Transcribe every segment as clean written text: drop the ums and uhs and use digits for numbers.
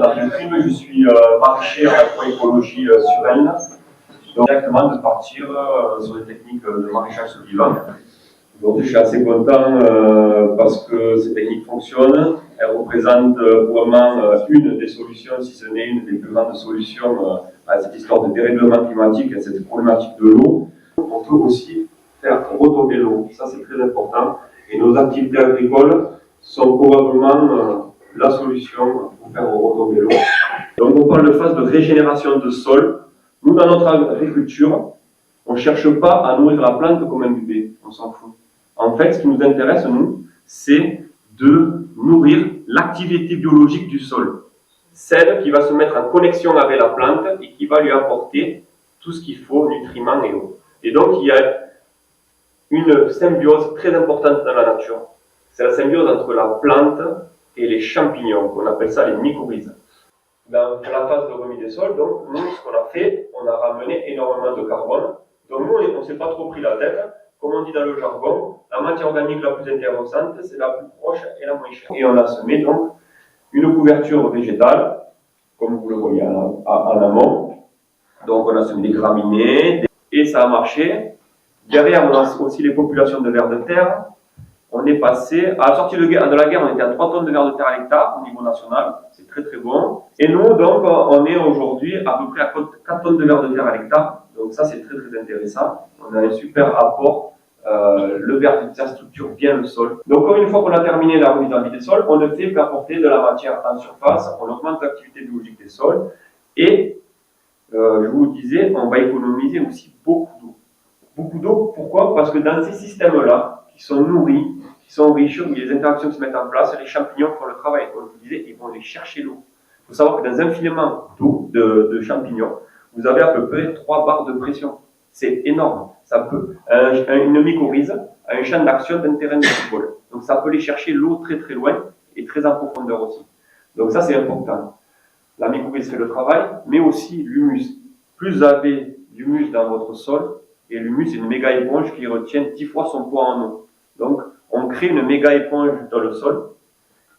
dans une prime, je suis maraîcher en agroécologie sur Rennes. Donc directement de partir sur des techniques de maraîchage sur vivant. Donc je suis assez content parce que ces techniques fonctionnent. Elles représentent vraiment une des solutions, si ce n'est une des plus grandes solutions à cette histoire de dérèglement climatique et à cette problématique de l'eau. On peut aussi faire retomber l'eau, ça c'est très important. Et nos activités agricoles sont probablement la solution pour faire retomber l'eau. Donc on parle de phase de régénération de sol. Nous, dans notre agriculture, on ne cherche pas à nourrir la plante comme un bébé, on s'en fout. En fait, ce qui nous intéresse, nous, c'est de nourrir l'activité biologique du sol. Celle qui va se mettre en connexion avec la plante et qui va lui apporter tout ce qu'il faut, nutriments et eau. Et donc, il y a une symbiose très importante dans la nature. C'est la symbiose entre la plante et les champignons, on appelle ça les mycorhizes. Dans la phase de remise des sols, donc, nous, ce qu'on a fait, on a ramené énormément de carbone. Donc, nous, on ne s'est pas trop pris la tête. Comme on dit dans le jargon, la matière organique la plus intéressante, c'est la plus proche et la moins chère. Et on a semé donc une couverture végétale, comme vous le voyez en amont. Donc, on a semé des graminées, et ça a marché. Derrière, on a aussi les populations de vers de terre. On est passé, à la sortie de la guerre, on était à 3 tonnes de vers de terre à l'hectare au niveau national. C'est très très bon. Et nous, donc, on est aujourd'hui à peu près à 4 tonnes de vers de terre à l'hectare. Donc ça, c'est très très intéressant. On a un super apport. Le ver, ça structure bien le sol. Donc, une fois qu'on a terminé la remise en vie des sols, on ne fait qu'apporter de la matière en surface. On augmente l'activité biologique des sols. Et, je vous le disais, on va économiser aussi beaucoup d'eau. Beaucoup d'eau, pourquoi? Parce que dans ces systèmes-là, qui sont nourris, qui sont riches, où les interactions se mettent en place, les champignons font le travail, comme je vous disais, ils vont aller chercher l'eau. Il faut savoir que dans un filament d'eau, de champignons, vous avez à peu près 3 barres de pression. C'est énorme. Ça peut, une mycorhize a un champ d'action d'un terrain de football. Donc ça peut aller chercher l'eau très très loin et très en profondeur aussi. Donc ça c'est important. La mycorhize fait le travail, mais aussi l'humus. Plus vous avez d'humus dans votre sol, et l'humus est une méga éponge qui retient 10 fois son poids en eau. Donc on crée une méga éponge dans le sol,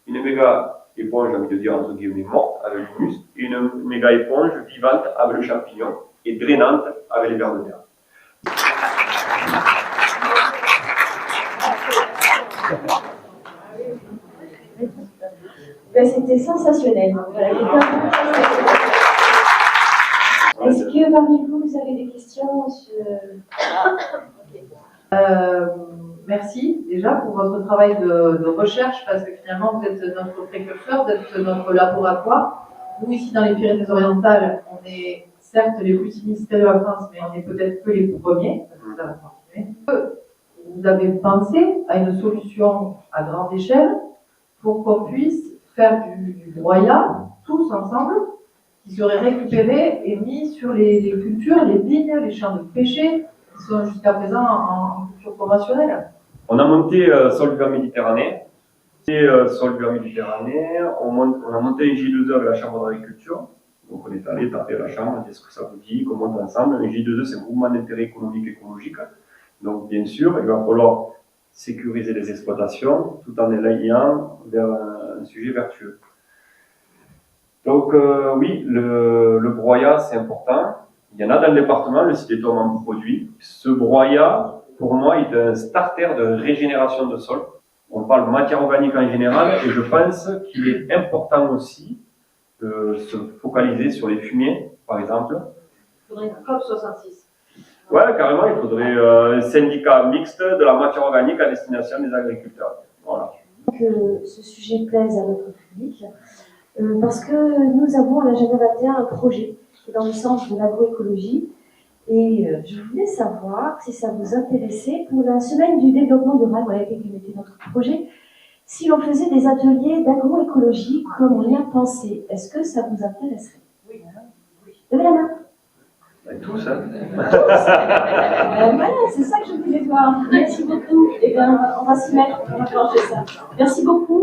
une méga éponge, j'ai envie de dire entre guillemets morte avec l'humus, et une méga éponge vivante avec le champignon et drainante avec les vers de terre. Ben, c'était sensationnel. Voilà, est-ce que parmi vous, vous avez des questions Merci déjà pour votre travail de recherche, parce que finalement vous êtes notre précurseur, vous êtes notre laboratoire. Nous ici dans les Pyrénées-Orientales, on est certes les plus sinistrés de la France, mais on est peut-être que les premiers, parce que ça va continuer. Vous avez pensé à une solution à grande échelle pour qu'on puisse faire du broyat, tous ensemble, qui serait récupéré et mis sur les cultures, les vignes, les champs de pêcher, qui sont jusqu'à présent en culture conventionnelle. On a monté Sol Vert Méditerranée. Sol Vert Méditerranée, on a monté un J2E avec la Chambre d'agriculture. Donc on est allé taper à la Chambre, on dit ce que ça vous dit, qu'on monte ensemble. Un J2E, c'est un groupement d'intérêt économique et écologique. Donc bien sûr, il va falloir sécuriser les exploitations tout en élayant vers un sujet vertueux. Donc oui, le broyat c'est important. Il y en a dans le département, le site est en produit. Ce broyat, pour moi, est un starter de régénération de sol. On parle de matière organique en général et je pense qu'il est important aussi de se focaliser sur les fumiers, par exemple. Il faudrait une COP 66. Ouais, carrément, il faudrait un syndicat mixte de la matière organique à destination des agriculteurs. Voilà. Que ce sujet plaise à notre public, parce que nous avons à l'agenda 21 un projet qui est dans le sens de l'agroécologie. Et je voulais savoir si ça vous intéressait pour la semaine du développement durable, voilà quel était notre projet, si l'on faisait des ateliers d'agroécologie comme on y a pensé. Est-ce que ça vous intéresserait? Oui. Levez la main. Tous, hein. Voilà, c'est ça que je voulais voir. Merci beaucoup. Eh bien, on va s'y mettre, on va changer ça. Merci beaucoup.